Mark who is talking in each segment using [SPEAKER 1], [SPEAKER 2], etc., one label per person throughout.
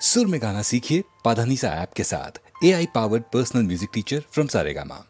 [SPEAKER 1] सुर में गाना सीखिए पाधानीसा ऐप के साथ। AI powered personal music teacher from Saregama.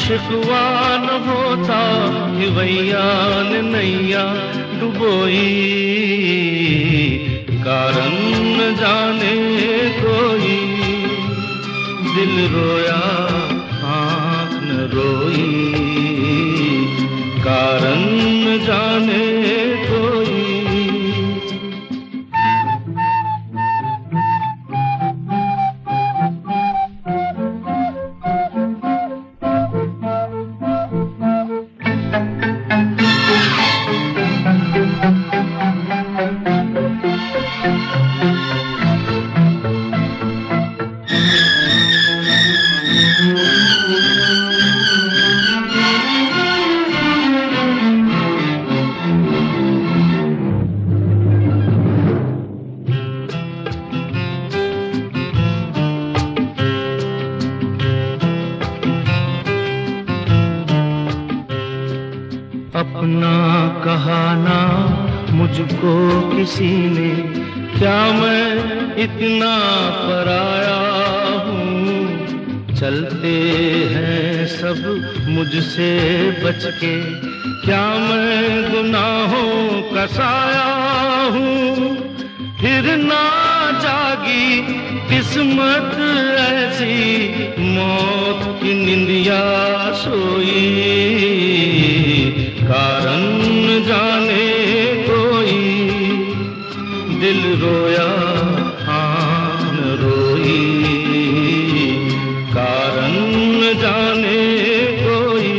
[SPEAKER 2] शिकवा न होता खिवैया ने नैया डुबोई, कारण न जाने कोई, दिल रोया आँख न रोई, कारण न जाने कोई। अपना कहाना मुझको किसी ने, क्या मैं इतना पराया हूँ। चलते हैं सब मुझसे बच के, क्या मैं गुनाहों का साया हूँ। फिर ना जागी किस्मत ऐसी, मौत की निंदिया सोई, कारण न जाने कोई, दिल रोया आँख न रोई, कारण न जाने कोई।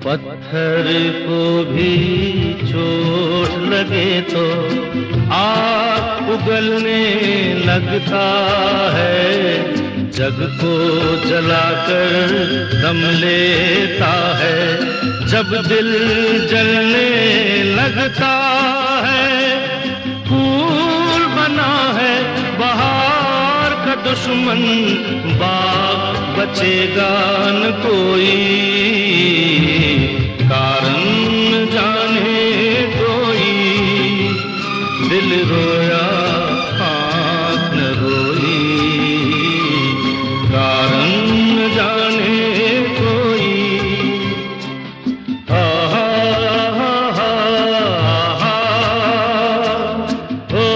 [SPEAKER 2] पत्थर को भी चोट लगे तो आग उगलने लगता है, जग को जलाकर दम लेता है, जब दिल जलने लगता है। फूल बना है बहार का दुश्मन, बाग बचेगा न कोई, कारण न जाने कोई, दिल रोया आँख न रोई, कारण न जाने कोई। आहा आहा आहा, ओ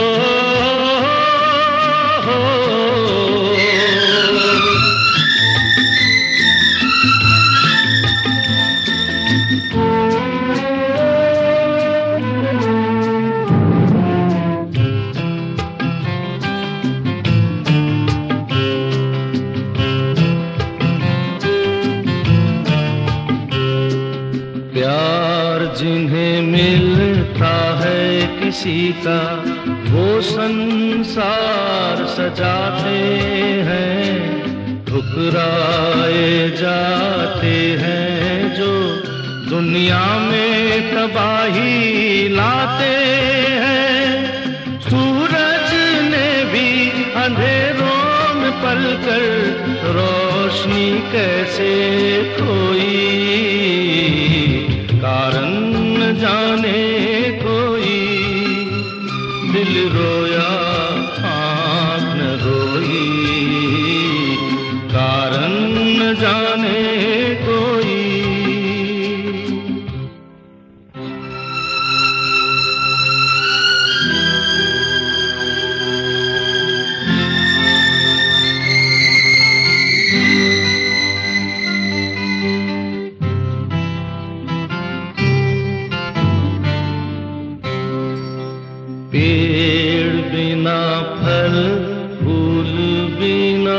[SPEAKER 2] प्यार जिन्हें मिलता है किसी का, वो संसार सजाते हैं। ठुकराए जाते हैं जो दुनिया में तबाही लाते हैं। सूरज ने भी अंधेरों में पलकर रोशनी कैसे खोई, कारण न जाने कोई, दिल रोया आँख न रोई, कारण न जाने कोई। पेड़ बिना फल, फूल बिना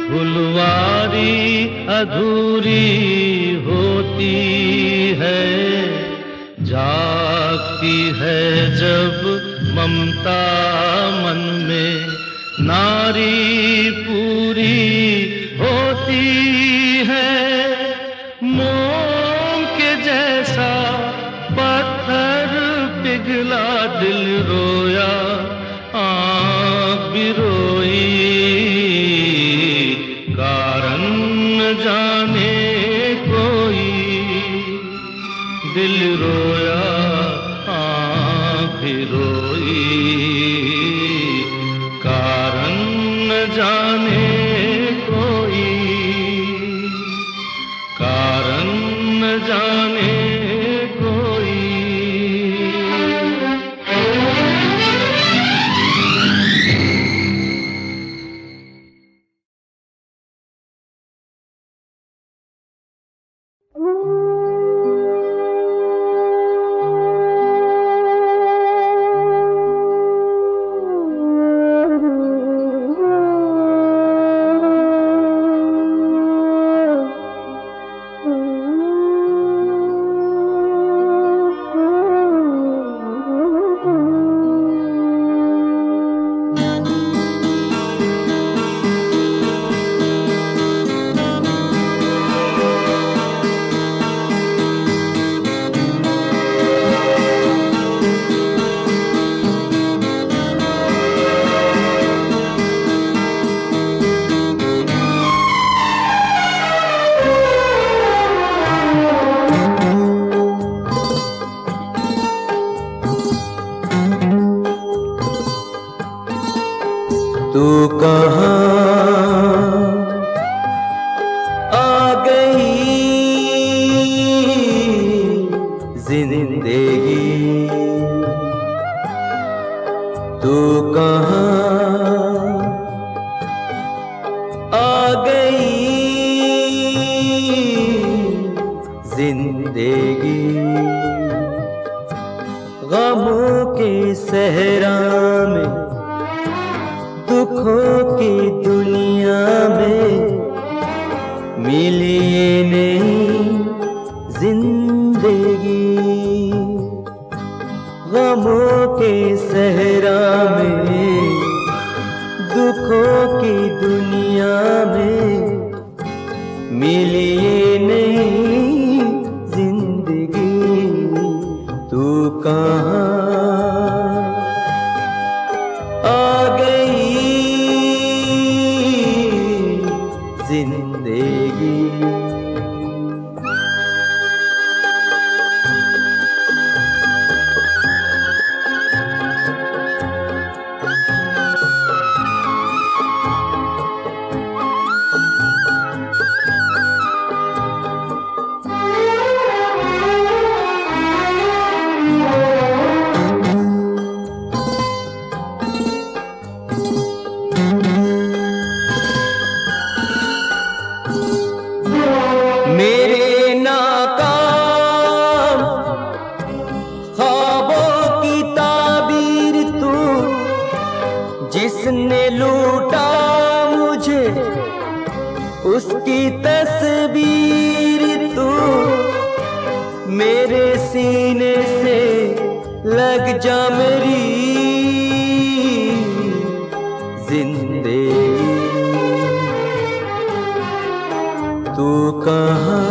[SPEAKER 2] फुलवारी अधूरी होती है। जागती आती है जब ममता मन में, नारी पूरी होती है। मोम के जैसा पत्थर पिघला दिल रोया, आँख भी रोई, कारण न जाने कोई। दिल रोया, आँख भी रोई, कारण न जाने कोई, कारण न जाने कोई।
[SPEAKER 3] तू कहाँ आ गई जिंदगी, तू कहाँ आ गई जिंदगी। गमों के सहरा में, दुखों की दुनिया में मिली ये नई जिंदगी। गमों के सहरा में, दुखों की दुनिया में मिली ये नई जिंदगी। तू कहाँ आ गई जिंदगी। मेरे नाकाम ख्वाबों की ताबीर तू, जिसने लूटा मुझे उसकी तस्वीर तू। मेरे सीने से लग जा मेरी जिंदगी। तू कहाँ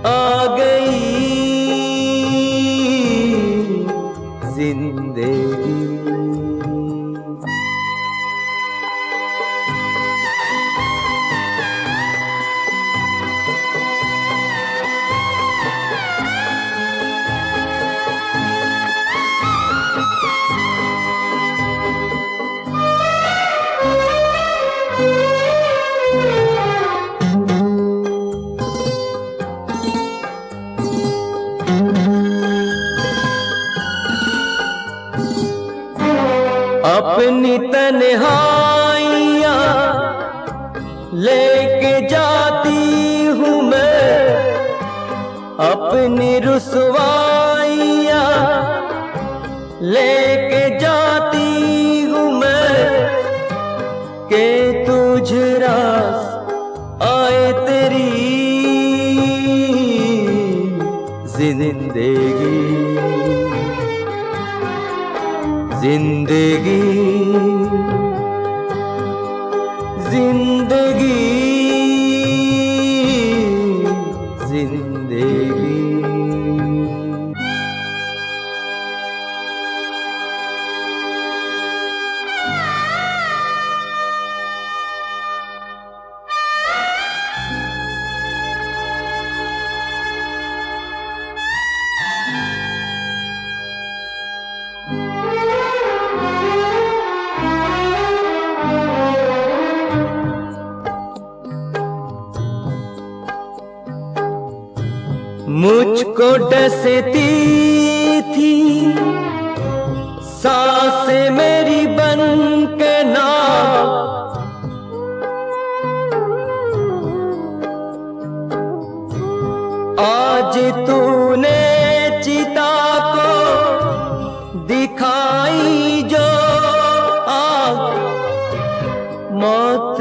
[SPEAKER 3] आ गई जिंदगी। अपनी तन्हाइयाँ लेके जाती हूँ मैं, अपनी रुसवाइयाँ लेके जाती हूँ मैं। के तुझ रास आए तेरी जिंदगी। जिंदगी जिंदगी जिंदगी जिंदगी। मुझको डसती थी सांसें मेरी बन के नाव, आज तूने चिता को दिखाई जो आग, मौत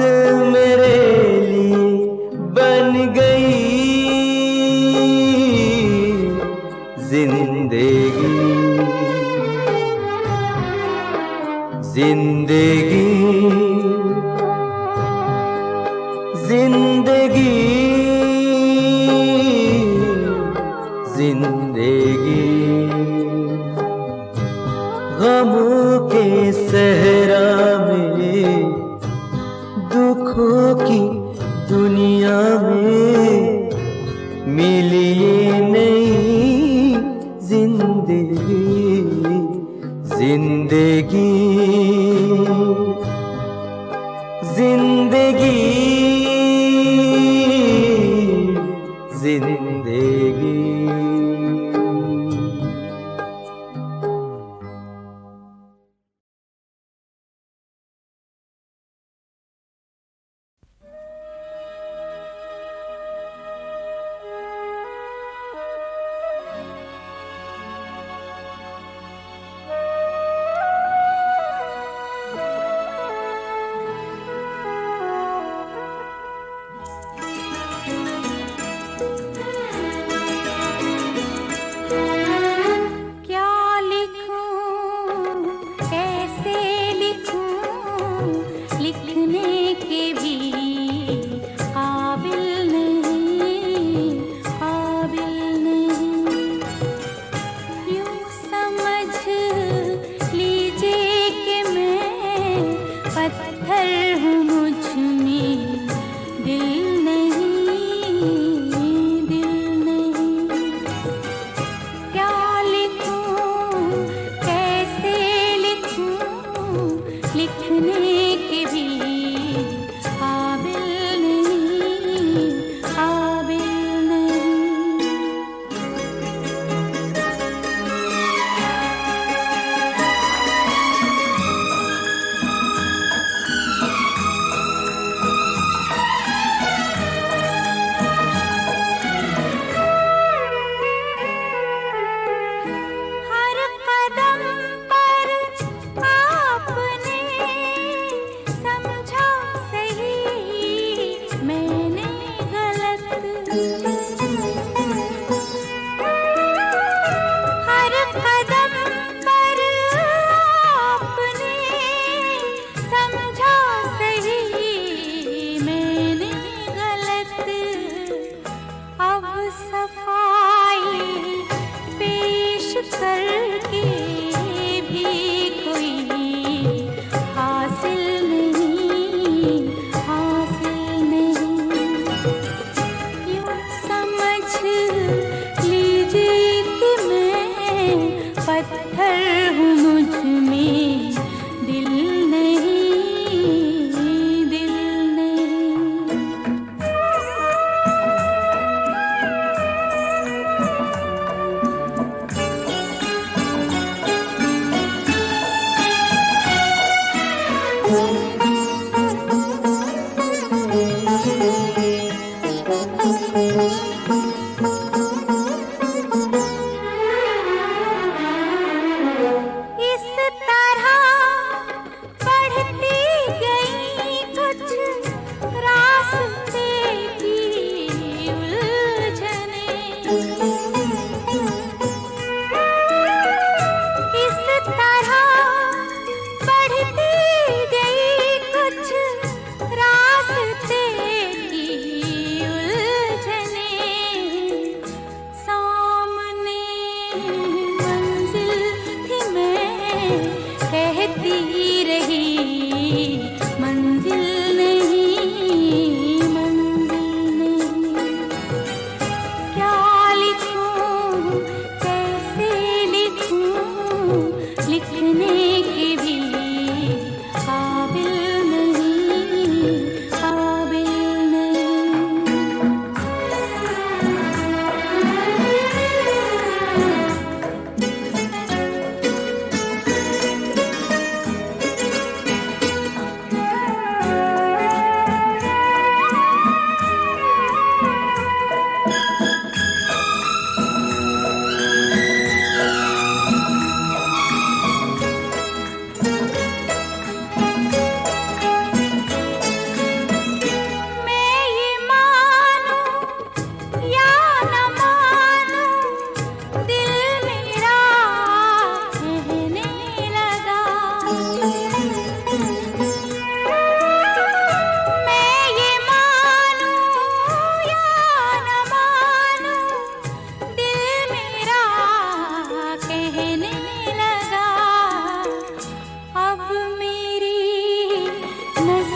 [SPEAKER 3] मेरे लिए बन गई जिंदगी जिंदगी जिंदगी जिंदगी। गमों के सहरा में, दुखों की दुनिया में मिली ये नई जिंदगी जिंदगी जिंदगी जिंदगी।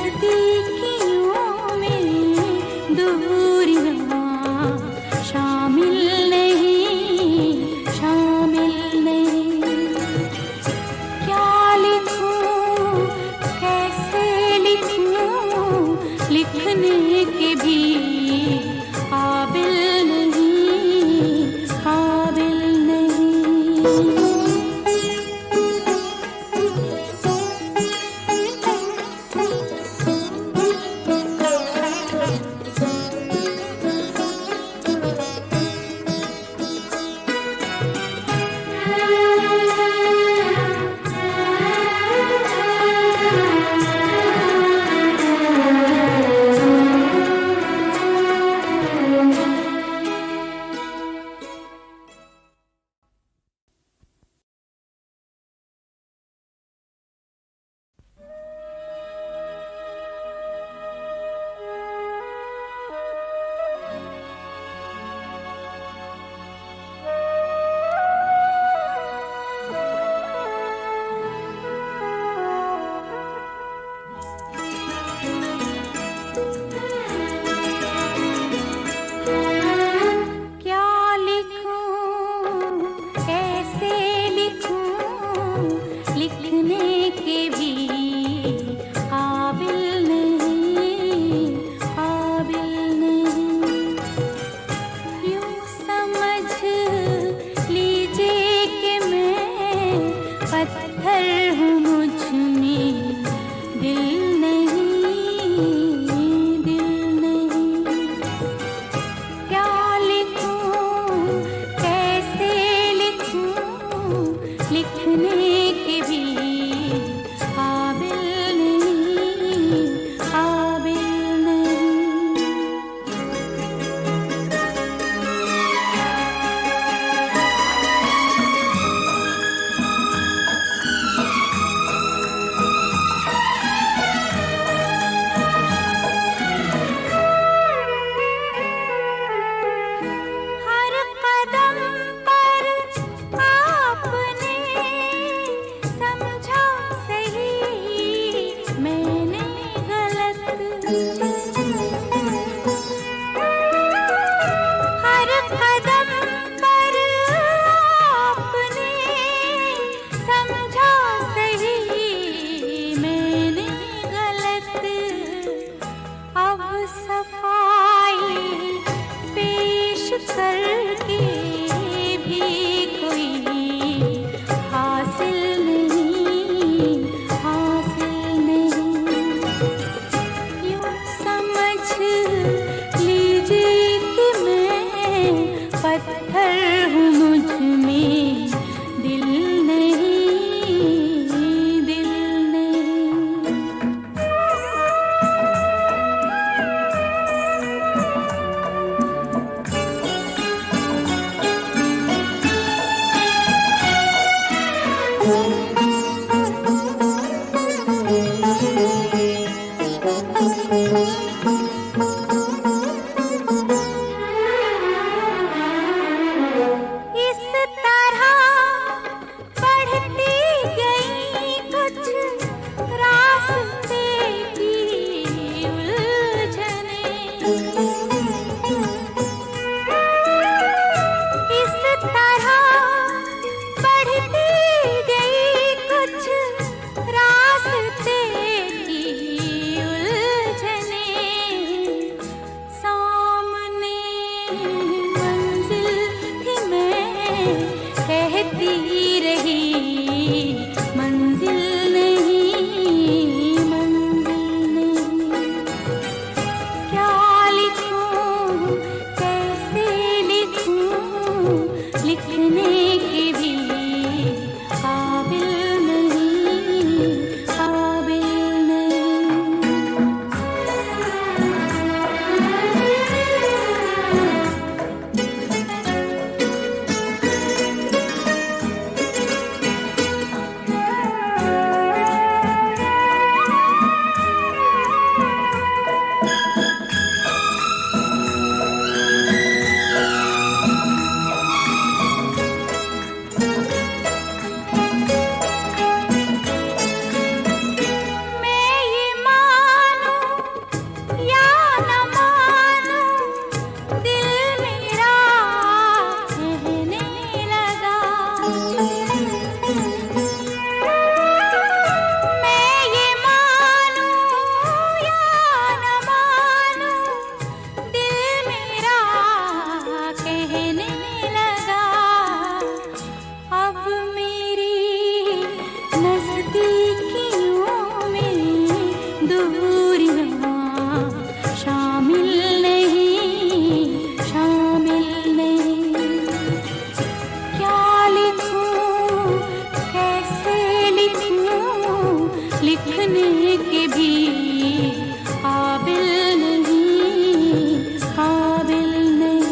[SPEAKER 4] नजदीकियों में दूरियां शामिल नहीं, शामिल नहीं। क्या लिखूं, कैसे लिखूं, लिखने के भी काबिल नहीं, काबिल नहीं। के भी काबिल नहीं, काबिल नहीं।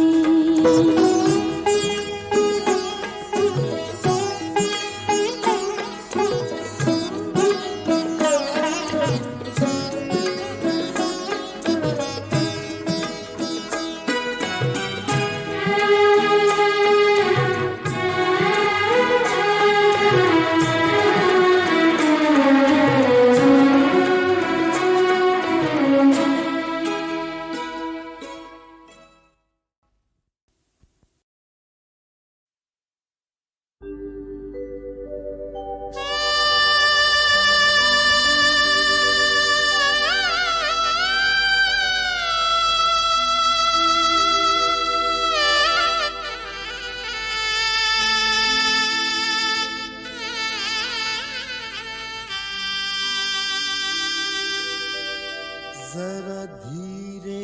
[SPEAKER 5] जरा धीरे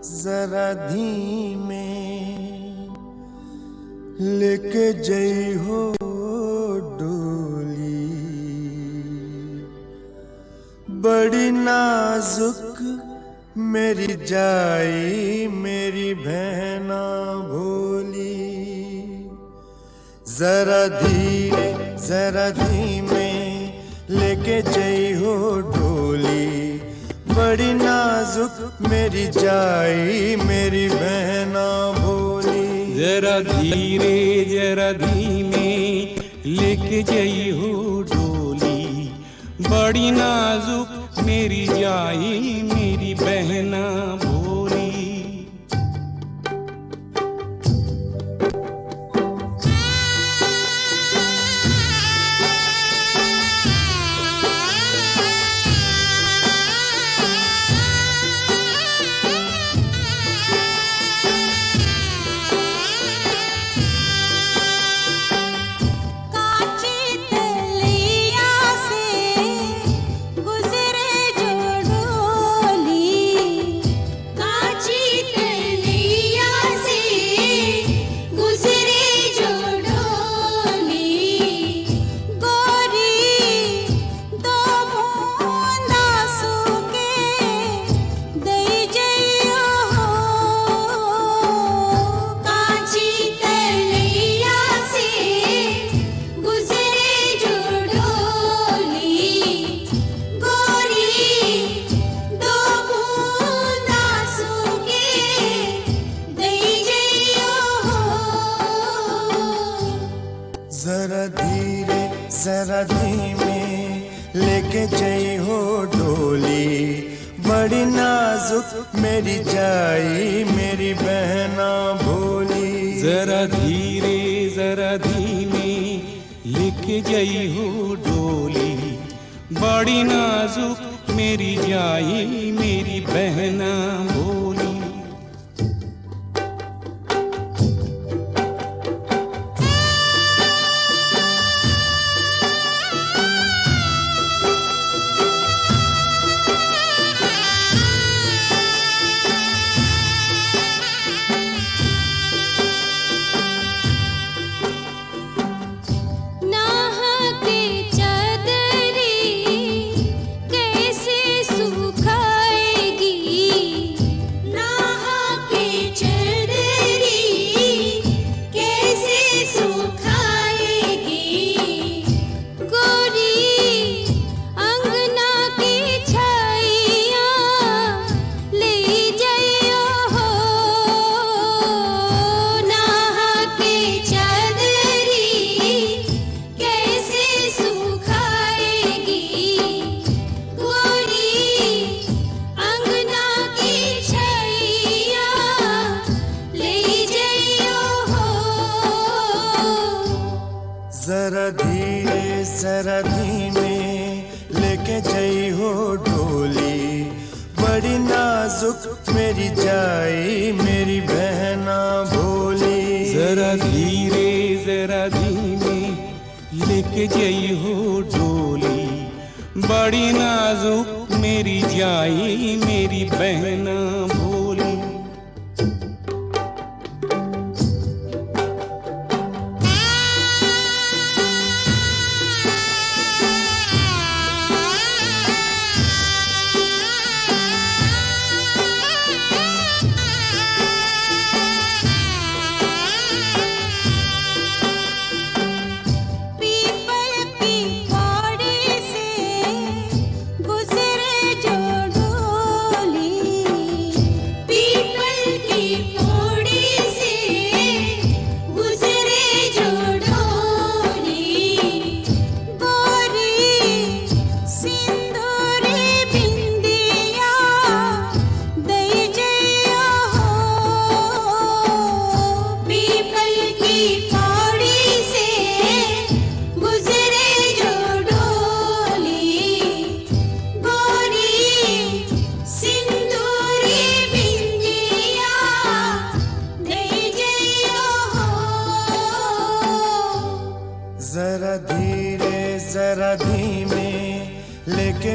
[SPEAKER 5] जरा धीमे लेके जई हो डोली, बड़ी नाजुक मेरी जाई मेरी बहना भोली। जरा धीरे जरा धीमे लेके जई हो डोली, बड़ी नाजुक मेरी जाई मेरी बहना भोली।
[SPEAKER 6] जरा धीरे जरा धीमे लेके जई हो डोली, बड़ी नाजुक मेरी जाई मेरी बहना भोली।
[SPEAKER 5] जरा धीरे जरा धीमे लेके जई हो डोली, बड़ी नाजुक मेरी जाई मेरी बहना भोली।
[SPEAKER 6] जरा धीरे जरा धीमे लेके जई हो डोली, बड़ी नाजुक मेरी जाई मेरी बहना भोली।
[SPEAKER 5] जरा धीरे जरा धीमे लेके जई हो डोली, बड़ी नाजुक मेरी जाई मेरी बहना भोली।
[SPEAKER 6] जरा धीरे जरा धीमे लेके जई हो डोली, बड़ी नाजुक मेरी जाई मेरी बहना भोली।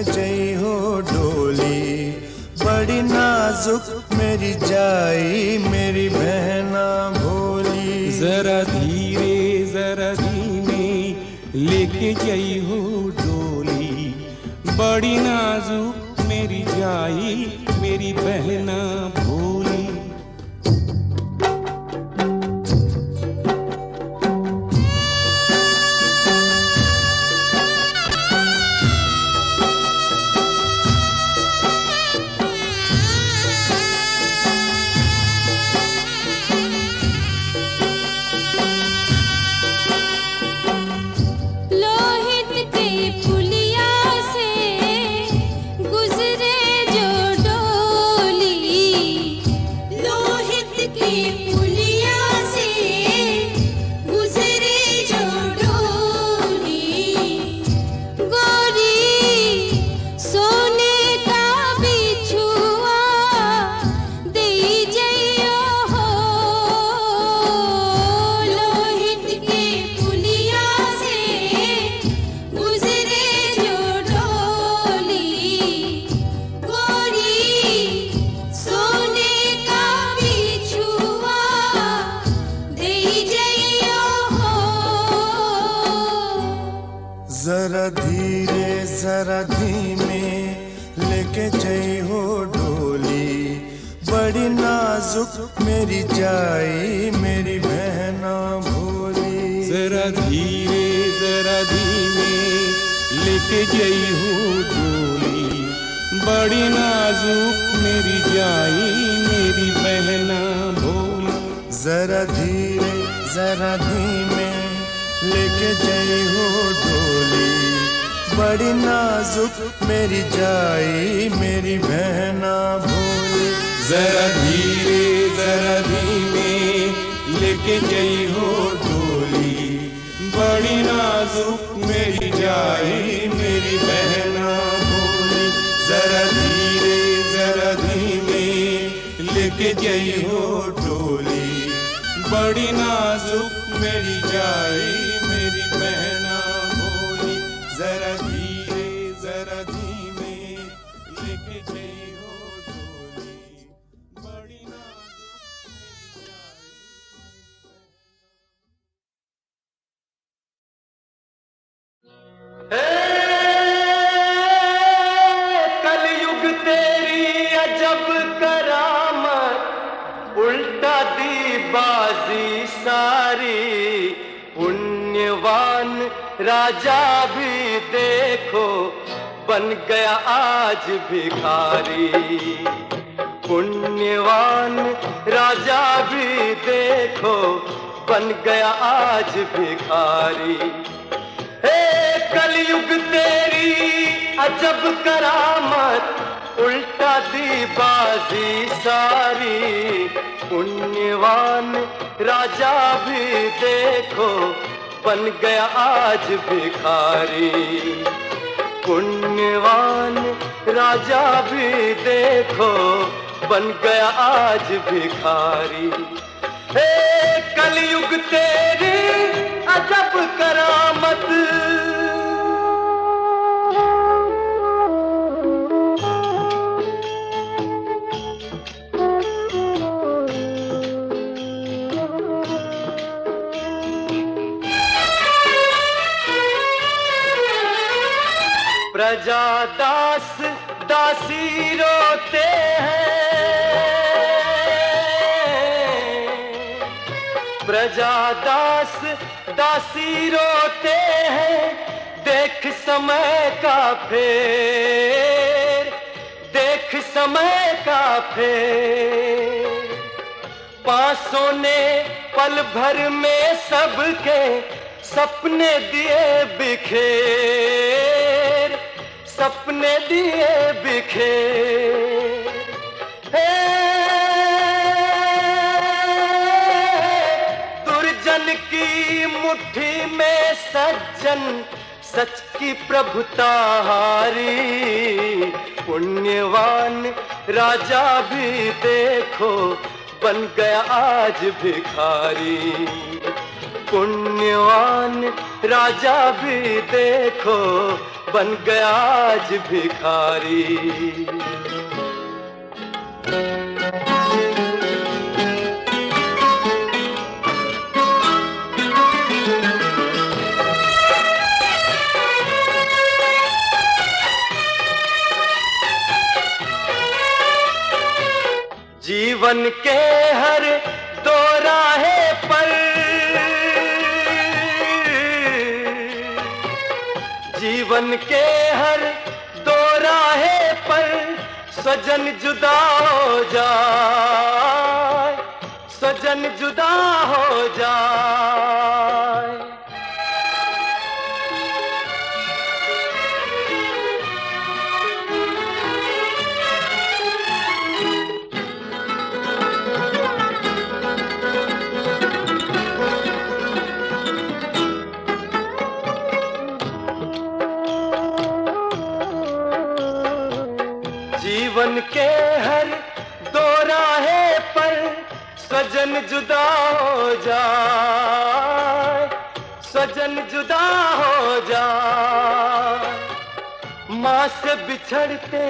[SPEAKER 5] लेके जई हो डोली, बड़ी नाजुक मेरी जाई मेरी बहना भोली।
[SPEAKER 6] जरा धीमे लेके जई हो डोली, बड़ी नाजुक मेरी जाई मेरी बहना भोली।
[SPEAKER 5] जरा धीमे लेके जई हो डोली, बड़ी नाजुक मेरी जाई मेरी बहना भोली।
[SPEAKER 6] जरा धीमे लेके जई हो डोली, बड़ी नाजुक मेरी जाई मेरी बहना भोली।
[SPEAKER 5] जरा धीमे लेके जई हो डोली, बड़ी नाजुक मेरी जाई मेरी बहना भोली।
[SPEAKER 6] जरा धीमे लेके जई हो डोली, बड़ी नाजुक मेरी जाई मेरी बहना भोली। जरा धीमे लेके जई हो डोली, बड़ी नाजुक मेरी जाई मेरी बहना भोली। जरा धीमे लेके जई हो डोली, बड़ी नाजुक
[SPEAKER 3] कलयुग तेरी अजब करामत, उल्टा दी बाजी सारी। पुण्यवान राजा भी देखो बन गया आज भिखारी। पुण्यवान राजा भी देखो बन गया आज भिखारी। हे कलयुग तेरी अजब करामत, उल्टा दी बाजी सारी। पुण्यवान राजा भी देखो बन गया आज भिखारी। पुण्यवान राजा भी देखो बन गया आज भिखारी। हे कलयुग तेरी अजब करामत। प्रजा दास दासी रोते हैं, प्रजा दास दासी रोते हैं। देख समय का फेर, देख समय का फेर। पासों ने पल भर में सबके सपने दिए बिखेर, सपने दिए बिखेर। दुर्जन की मुट्ठी में सज्जन, सच की प्रभुता हारी। पुण्यवान राजा भी देखो बन गया आज भिखारी। पुण्यवान राजा भी देखो बन गया आज भिखारी। जीवन के हर दो राहे पर, जीवन के हर दो राहे पर सजन जुदा हो जाए, सजन जुदा हो जाए। जीवन के हर दो राहे पर सजन जुदा हो जाए, सजन जुदा हो जाए। माँ से बिछड़ते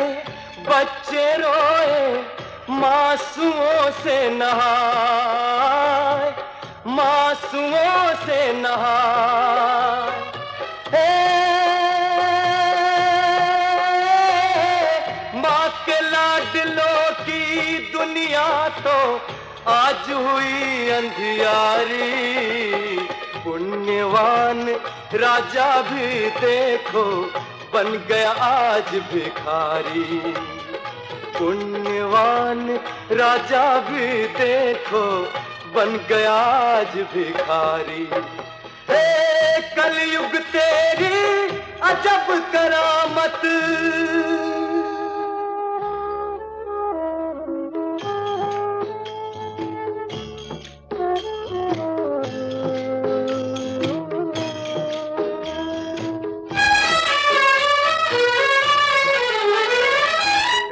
[SPEAKER 3] बच्चे रोए, मासूमों से नहाए, मासूमों से नहाए। लाडलों की दुनिया तो आज हुई अंधियारी, पुण्यवान राजा भी देखो बन गया आज भिखारी। पुण्यवान राजा भी देखो बन गया आज भिखारी। हे कलयुग तेरी अजब करामत,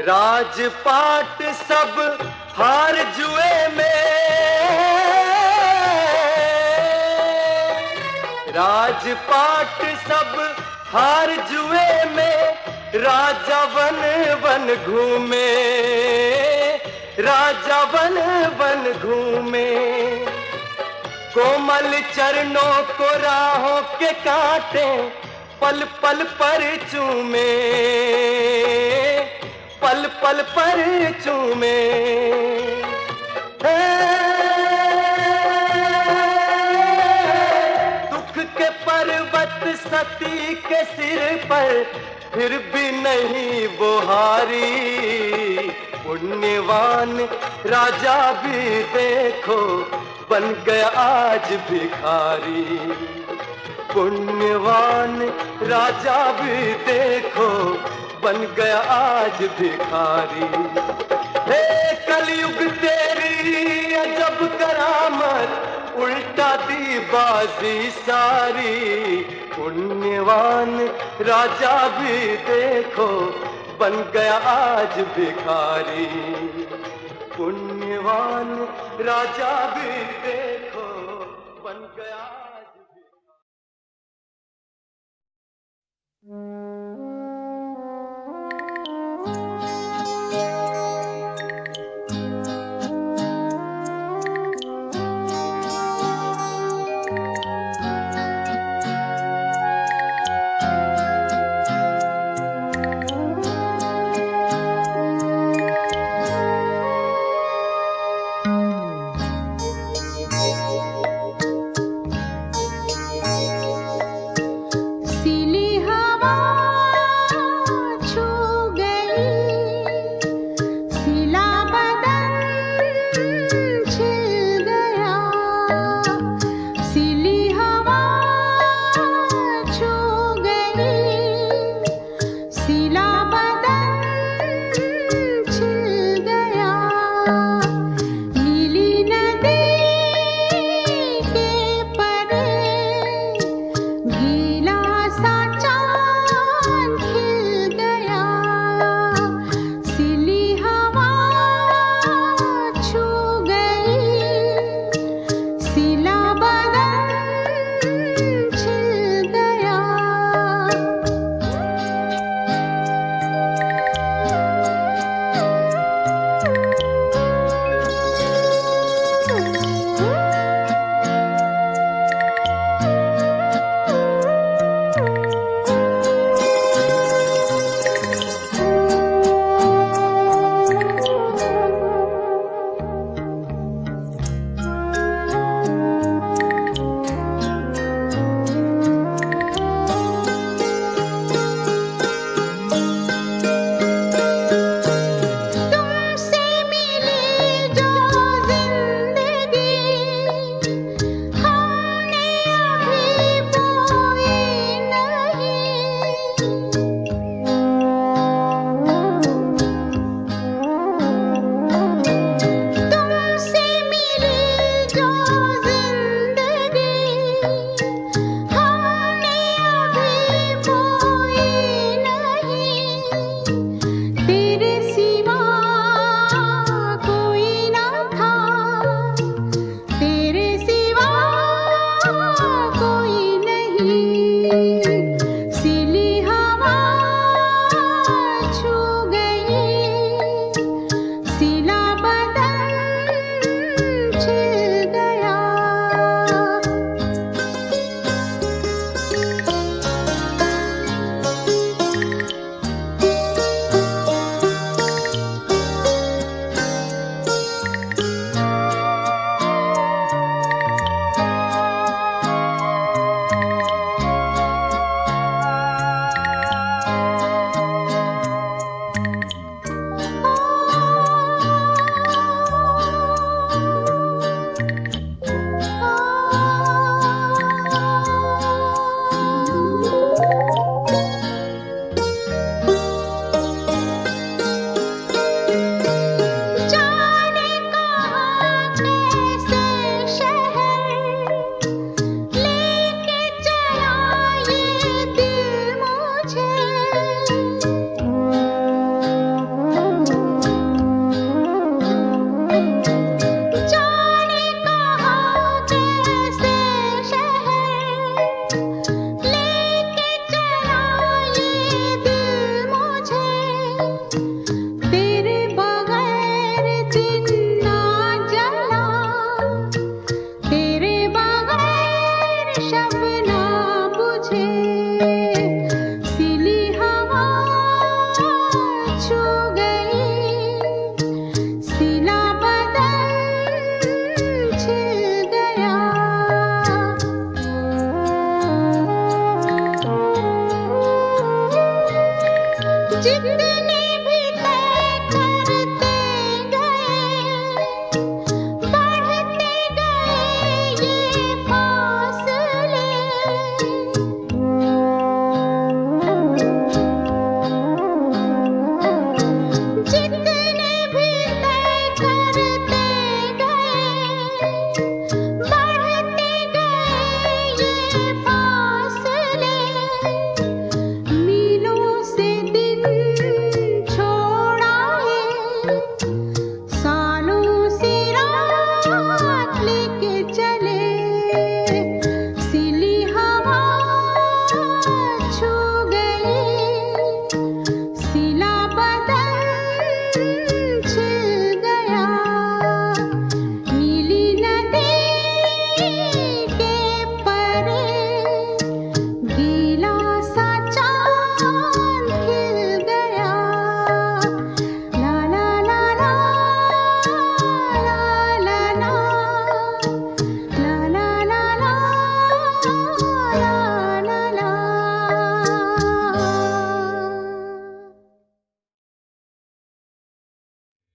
[SPEAKER 3] राजपाट सब हार जुए में, राजपाट सब हार जुए में, राजा बन बन घूमे, राजा बन बन घूमे। कोमल चरणों को राहों के कांटे पल पल पर चूमे, पल पल पर चूमे। दुख के पर्वत सती के सिर पर फिर भी नहीं बुहारी, पुण्यवान राजा भी देखो बन गया आज भिखारी। पुण्यवान राजा भी देखो बन गया आज भिखारी। हे कलयुग तेरी अजब करामत, उल्टा दी बाजी सारी। पुण्यवान राजा भी देखो बन गया आज भिखारी। पुण्यवान राजा भी देखो बन गया आज भिखारी।
[SPEAKER 4] सिली हवा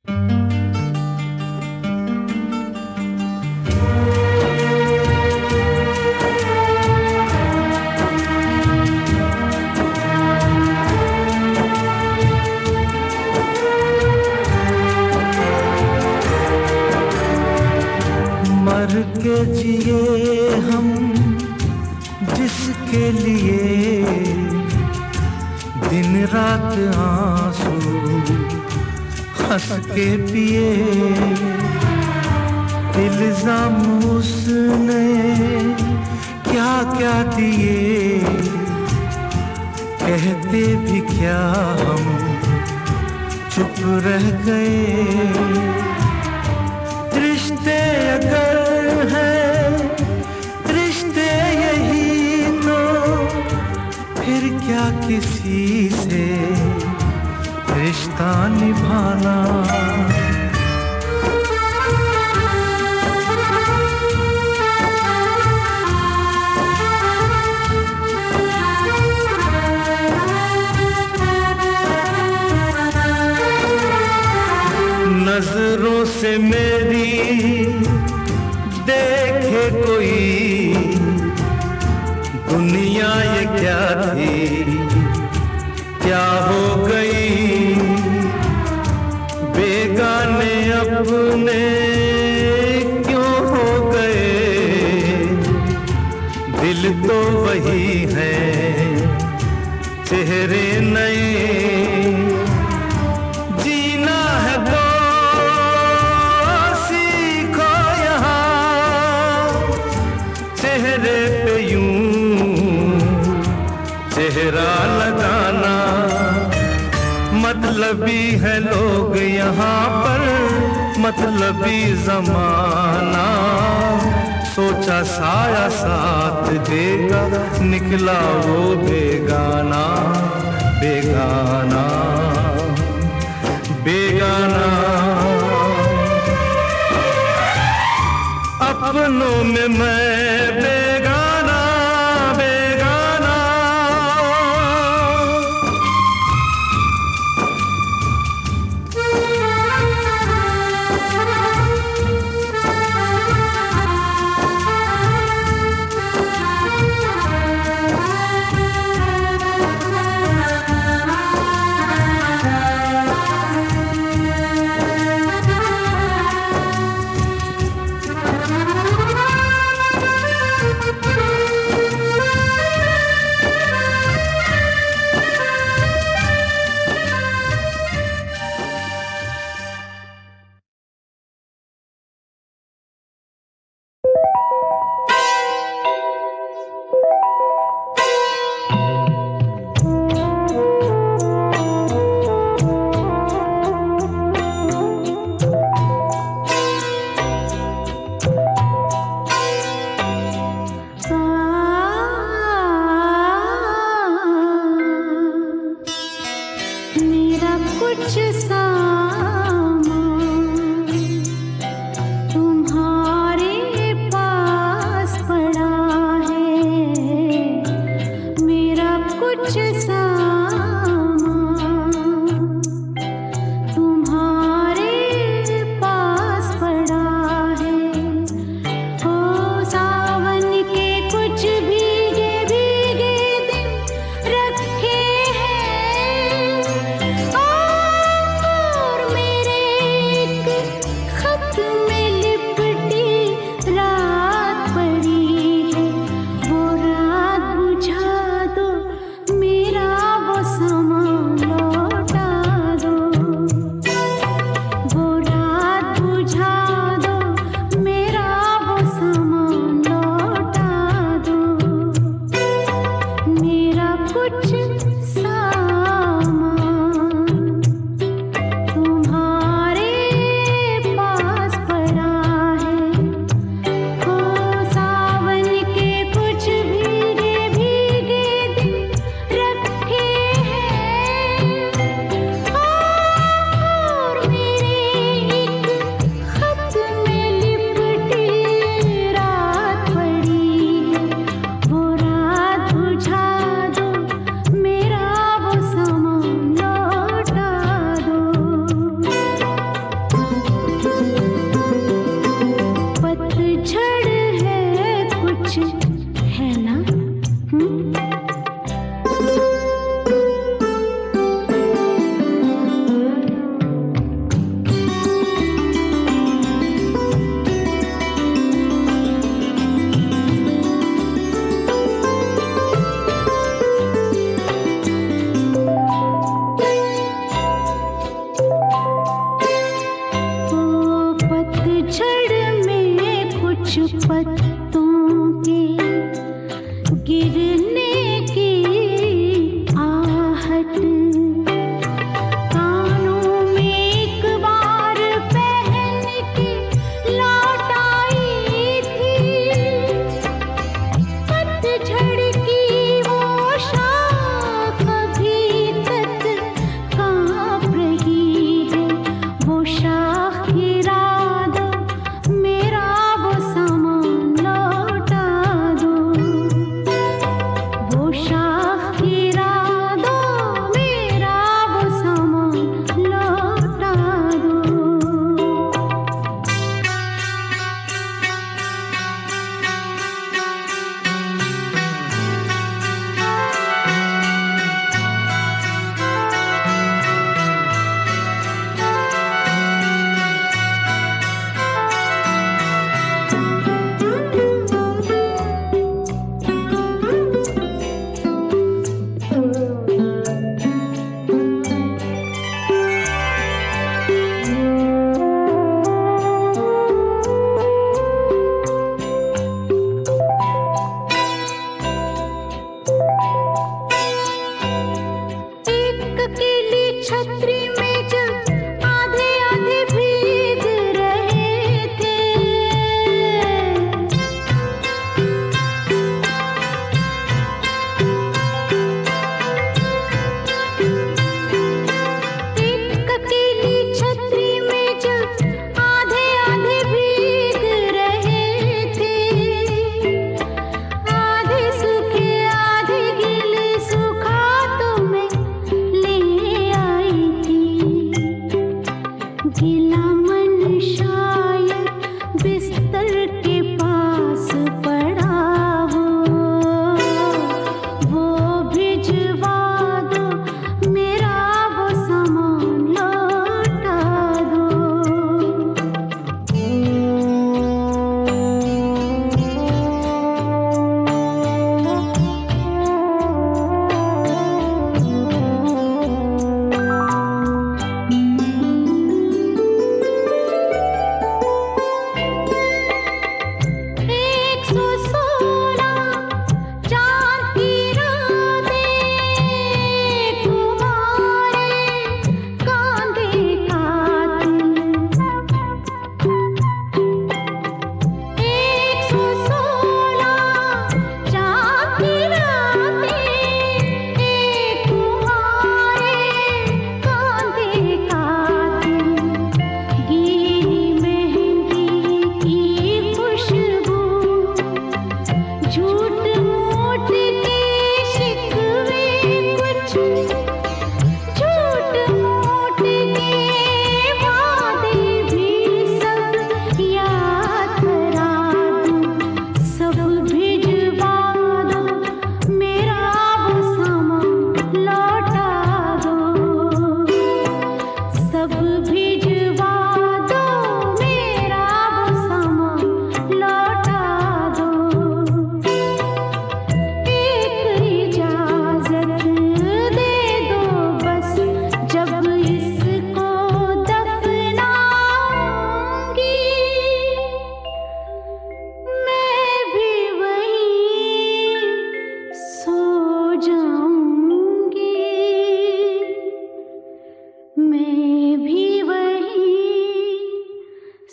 [SPEAKER 3] मर के जिए हम जिसके लिए दिन रात आंसू हंस के पिए, इल्जाम उसने क्या क्या दिए, कहते भी क्या हम चुप रह गए। रिश्ते अगर हैं रिश्ते यही तो फिर क्या किसी से रिश्ता निभाना। नजरों से मेरी देखे कोई दुनिया ये क्या थी क्या हो गई, बेगाने अपने क्यों हो गए, दिल तो वही है चेहरे नए। जीना है तो सीखो यहाँ, चेहरे पे यूं चेहरा लगाना। मतलबी है लोग यहाँ पर, मतलबी जमाना, सोचा साया साथ देगा, निकला वो बेगाना बेगाना बेगाना। अपनों में मैं बेगाना बेगाना।
[SPEAKER 4] मेरे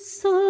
[SPEAKER 4] सुन